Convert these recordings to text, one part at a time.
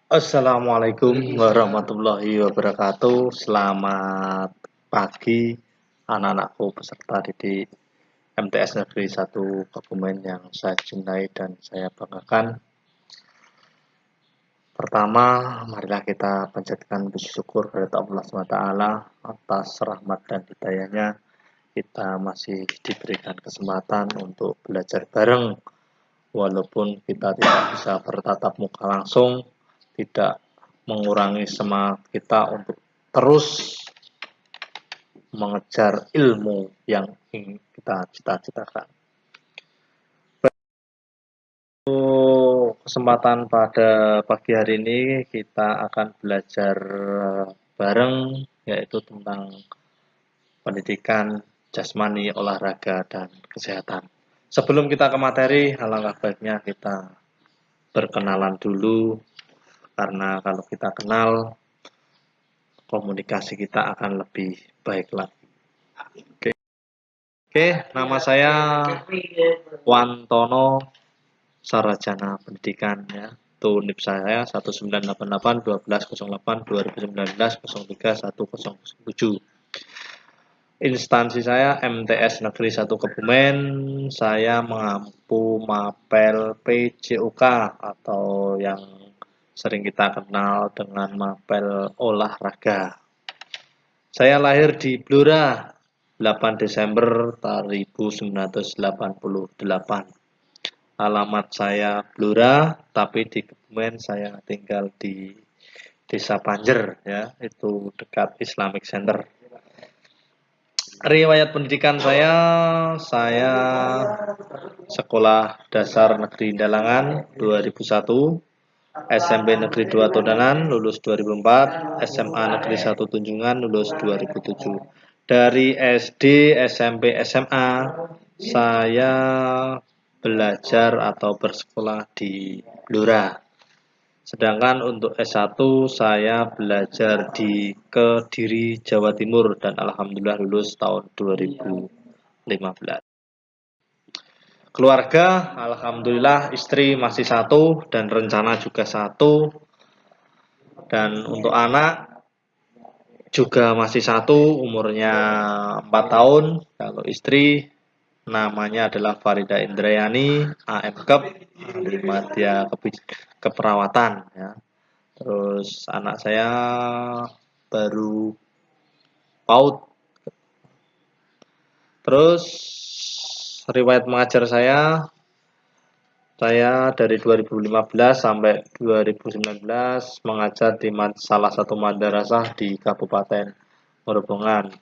Assalamualaikum warahmatullahi wabarakatuh. Selamat pagi anak-anakku peserta didik MTS Negeri 1 Kebumen yang saya cintai dan saya banggakan. Pertama, marilah kita panjatkan puji syukur kepada Allah SWT atas rahmat dan hidayahnya. Kita masih diberikan kesempatan untuk belajar bareng, walaupun kita tidak bisa bertatap muka langsung, tidak mengurangi semangat kita untuk terus mengejar ilmu yang ingin kita cita-citakan. Kesempatan pada pagi hari ini kita akan belajar bareng, yaitu tentang pendidikan jasmani, olahraga, dan kesehatan. Sebelum kita ke materi, alangkah baiknya kita berkenalan dulu, karena kalau kita kenal, komunikasi kita akan lebih baik lagi. Oke, nama saya Wantono Sarjana Pendidikan, ya. Itu NIP saya 1988-1208-2019-03-1007. Instansi saya MTS Negeri 1 Kebumen. Saya mengampu mapel PJOK atau yang sering kita kenal dengan mapel olahraga. Saya lahir di Blora 8 Desember 1988. Alamat saya Blora, tapi di Kebumen saya tinggal di Desa Panjer, ya, itu dekat Islamic Center. Riwayat pendidikan saya sekolah dasar negeri Dalangan 2001, SMP Negeri 2 Todanan lulus 2004, SMA Negeri 1 Tunjungan lulus 2007. Dari SD, SMP, SMA saya belajar atau bersekolah di Blora. Sedangkan untuk S1 saya belajar di Kediri, Jawa Timur, dan alhamdulillah lulus tahun 2015. Keluarga, alhamdulillah istri masih satu dan rencana juga satu. Dan untuk anak juga masih satu, umurnya 4 tahun. Kalau istri namanya adalah Farida Indrayani, AM Kep, Madya Keperawatan, ya. Terus anak saya baru PAUD. Terus riwayat mengajar saya dari 2015 sampai 2019 mengajar di salah satu madrasah di Kabupaten Merbongan.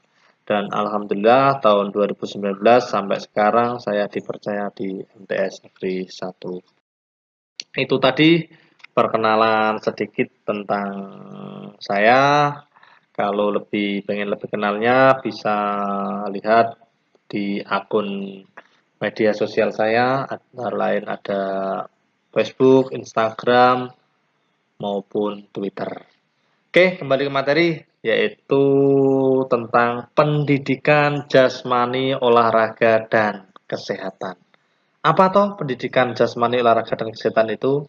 Dan alhamdulillah tahun 2019 sampai sekarang saya dipercaya di MTS Negeri 1. Itu tadi perkenalan sedikit tentang saya. Kalau pengen lebih kenalnya bisa lihat di akun media sosial saya, antara lain ada Facebook, Instagram, maupun Twitter. Oke, kembali ke materi, yaitu tentang pendidikan jasmani, olahraga, dan kesehatan. Apa toh pendidikan jasmani, olahraga, dan kesehatan itu?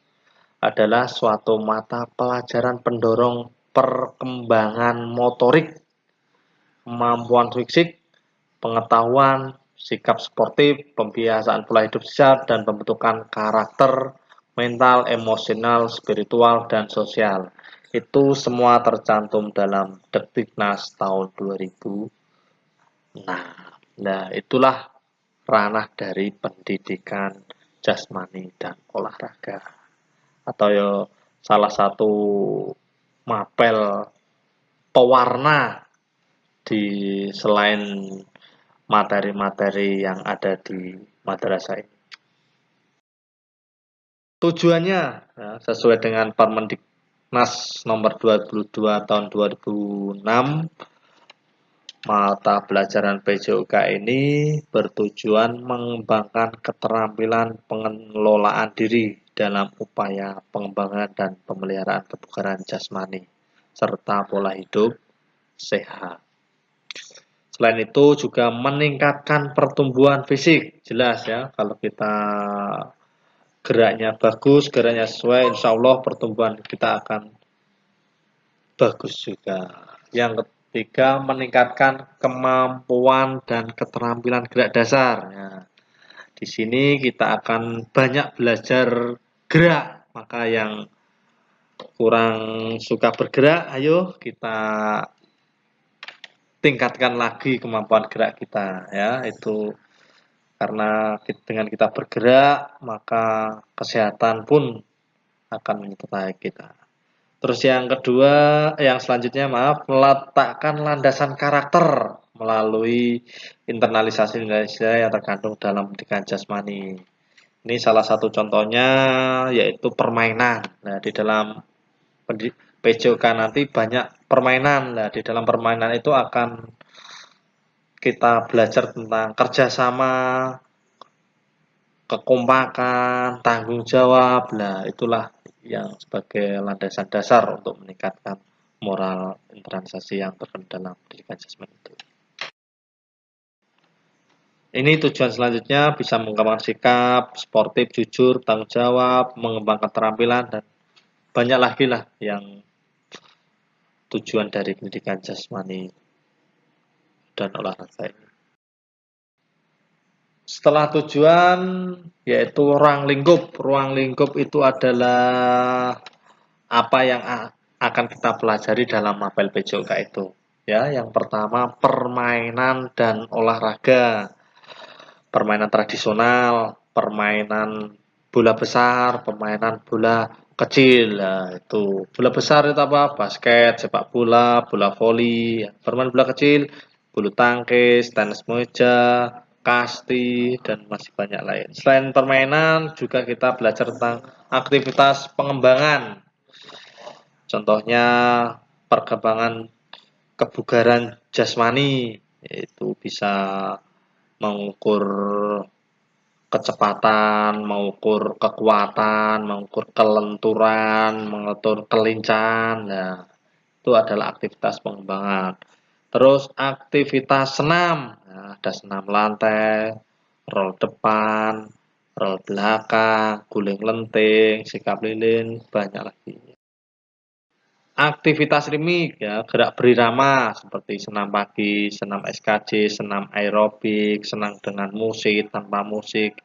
Adalah suatu mata pelajaran pendorong perkembangan motorik, kemampuan fisik, pengetahuan, sikap sportif, pembiasaan pola hidup sehat, dan pembentukan karakter, mental, emosional, spiritual, dan sosial. Itu semua tercantum dalam Dektiknas tahun 2006. Nah, itulah ranah dari pendidikan jasmani dan olahraga. Atau ya salah satu mapel pewarna di selain materi-materi yang ada di madrasah ini. Tujuannya ya, sesuai dengan Permendiknas nomor 22 tahun 2006, mata pelajaran PJOK ini bertujuan mengembangkan keterampilan pengelolaan diri dalam upaya pengembangan dan pemeliharaan kebugaran jasmani serta pola hidup sehat. Selain itu juga meningkatkan pertumbuhan fisik, jelas ya, kalau kita geraknya bagus, geraknya sesuai, insya Allah pertumbuhan kita akan bagus juga. Yang ketiga, meningkatkan kemampuan dan keterampilan gerak dasar. Nah, di sini kita akan banyak belajar gerak, maka yang kurang suka bergerak, ayo kita tingkatkan lagi kemampuan gerak kita ya. Itu karena dengan kita bergerak maka kesehatan pun akan menyertai kita. Terus yang kedua, yang selanjutnya maaf, meletakkan landasan karakter melalui internalisasi nilai-nilai yang terkandung dalam pendidikan jasmani. Ini salah satu contohnya yaitu permainan. Nah, di dalam PJOK nanti banyak permainan. Nah, di dalam permainan itu akan kita belajar tentang kerjasama, kekompakan, tanggung jawab. Nah, itulah yang sebagai landasan dasar untuk meningkatkan moral internalisasi yang terkandung dalam pendidikan jasmani itu. Ini tujuan selanjutnya bisa mengembangkan sikap, sportif, jujur, tanggung jawab, mengembangkan keterampilan, dan banyak lagi lah yang tujuan dari pendidikan jasmani dan olahraga ini. Setelah tujuan yaitu ruang lingkup. Ruang lingkup itu adalah apa yang akan kita pelajari dalam mapel PJOK itu. Ya, yang pertama permainan dan olahraga. Permainan tradisional, permainan bola besar, permainan bola kecil. Nah, itu. Bola besar itu apa? Basket, sepak bola, bola voli. Permainan bola kecil, bulu tangkis, tenis meja, kasti, dan masih banyak lain. Selain permainan, juga kita belajar tentang aktivitas pengembangan. Contohnya perkembangan kebugaran jasmani, yaitu bisa mengukur kecepatan, mengukur kekuatan, mengukur kelenturan, mengukur kelincahan. Nah, itu adalah aktivitas pengembangan. Terus aktivitas senam, nah, ada senam lantai, roll depan, roll belakang, guling lenting, sikap lilin, banyak lagi. Aktivitas ritmik ya, gerak berirama seperti senam pagi, senam SKJ, senam aerobik, senam dengan musik, tanpa musik.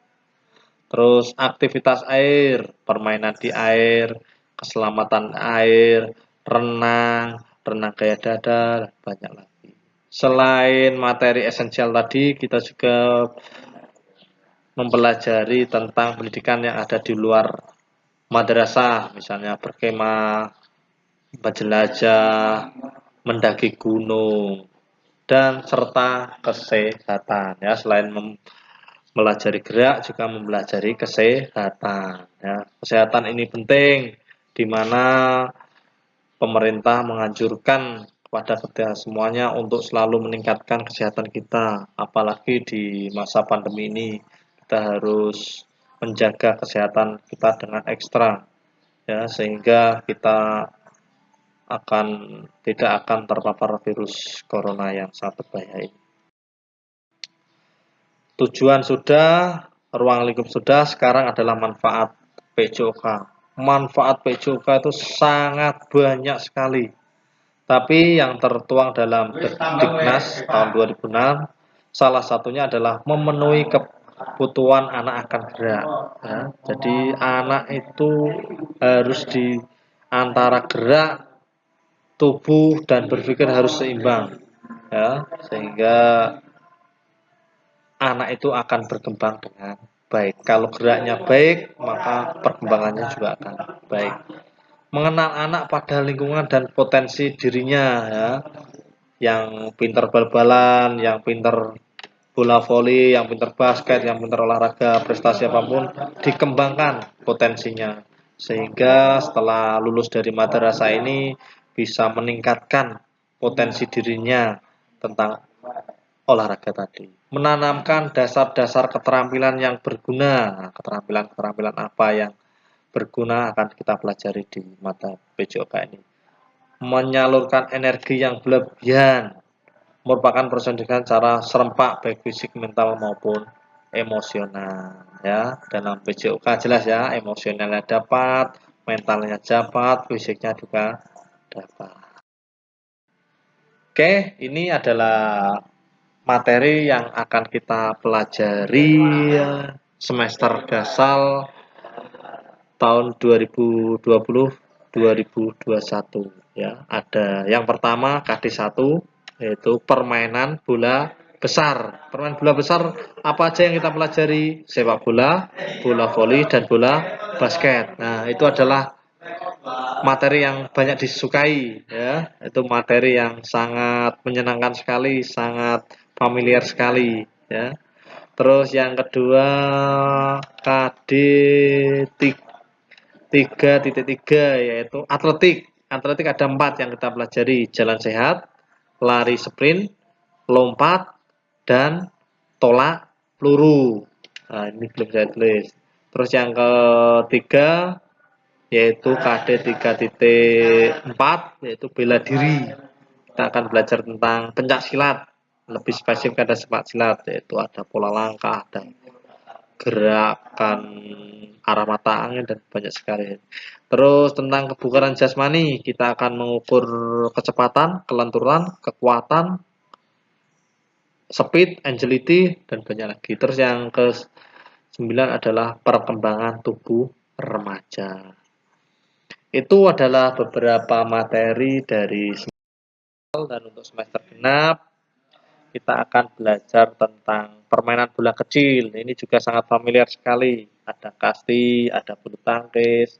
Terus aktivitas air, permainan di air, keselamatan air, renang, renang gaya dada, banyak lagi. Selain materi esensial tadi, kita juga mempelajari tentang pendidikan yang ada di luar madrasah, misalnya berkemah, menjelajah, mendaki gunung, dan serta kesehatan. Ya, selain mempelajari gerak juga mempelajari kesehatan. Ya, kesehatan ini penting, di mana pemerintah menganjurkan kepada kita semuanya untuk selalu meningkatkan kesehatan kita, apalagi di masa pandemi ini kita harus menjaga kesehatan kita dengan ekstra, ya, sehingga kita tidak akan terpapar virus corona yang sangat berbahaya ini. Tujuan sudah, ruang lingkup sudah, sekarang adalah manfaat PJOK. Manfaat PJOK itu sangat banyak sekali. Tapi yang tertuang dalam Diknas tahun 2006, salah satunya adalah memenuhi kebutuhan anak akan gerak. Ya. Jadi anak itu harus di antara gerak, tubuh, dan berpikir harus seimbang. Ya, sehingga anak itu akan berkembang dengan baik. Kalau geraknya baik, maka perkembangannya juga akan baik. Mengenal anak pada lingkungan dan potensi dirinya, ya, yang pinter bal-balan, yang pinter bola voli, yang pinter basket, yang pinter olahraga, prestasi apapun dikembangkan potensinya, sehingga setelah lulus dari madrasah ini bisa meningkatkan potensi dirinya tentang olahraga tadi, menanamkan dasar-dasar keterampilan yang berguna. Keterampilan-keterampilan apa yang berguna akan kita pelajari di mata PJOK ini. Menyalurkan energi yang berlebihan merupakan persendikan secara serempak baik fisik, mental maupun emosional ya. Dalam PJOK jelas ya, emosionalnya dapat, mentalnya dapat, fisiknya juga dapat. Oke, ini adalah materi yang akan kita pelajari semester dasar tahun 2020-2021 ya. Ada yang pertama KD1 yaitu permainan bola besar. Permainan bola besar apa aja yang kita pelajari? Sepak bola, bola voli dan bola basket. Nah, itu adalah materi yang banyak disukai ya. Itu materi yang sangat menyenangkan sekali, sangat familiar sekali ya. Terus yang kedua KD 3.3 yaitu atletik. Atletik ada 4 yang kita pelajari, jalan sehat, lari sprint, lompat, dan tolak peluru. Nah, ini belum saya tulis. Terus yang ketiga yaitu KD 3.4 yaitu bela diri. Kita akan belajar tentang pencak silat. Lebih spesifik ada sepak silat, yaitu ada pola langkah, ada gerakan arah mata angin dan banyak sekali. Terus tentang kebugaran jasmani, kita akan mengukur kecepatan, kelenturan, kekuatan, speed, agility, dan banyak lagi. Terus yang ke-9 adalah perkembangan tubuh remaja. Itu adalah beberapa materi dari semester, dan untuk semester genap kita akan belajar tentang permainan bola kecil. Ini juga sangat familiar sekali. Ada kasti, ada bulu tangkis,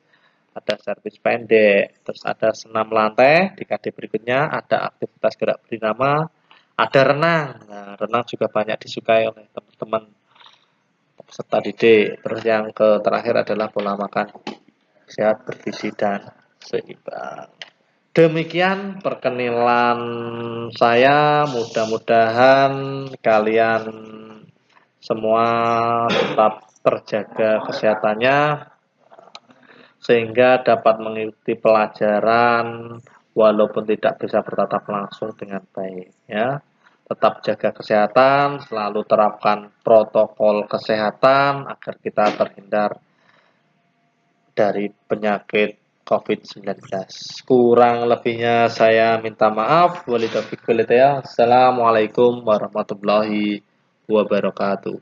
ada servis pendek, terus ada senam lantai di KD berikutnya, ada aktivitas gerak bernama, ada renang. Nah, renang juga banyak disukai oleh teman-teman peserta didik. Terus yang terakhir adalah pola makan sehat, bergizi, dan seimbang. Demikian perkenalan saya, mudah-mudahan kalian semua tetap terjaga kesehatannya sehingga dapat mengikuti pelajaran walaupun tidak bisa bertatap langsung dengan baik ya. Tetap jaga kesehatan, selalu terapkan protokol kesehatan agar kita terhindar dari penyakit COVID-19. Kurang lebihnya saya minta maaf. Wabillahi taufiq wal hidayah. Assalamualaikum warahmatullahi wabarakatuh.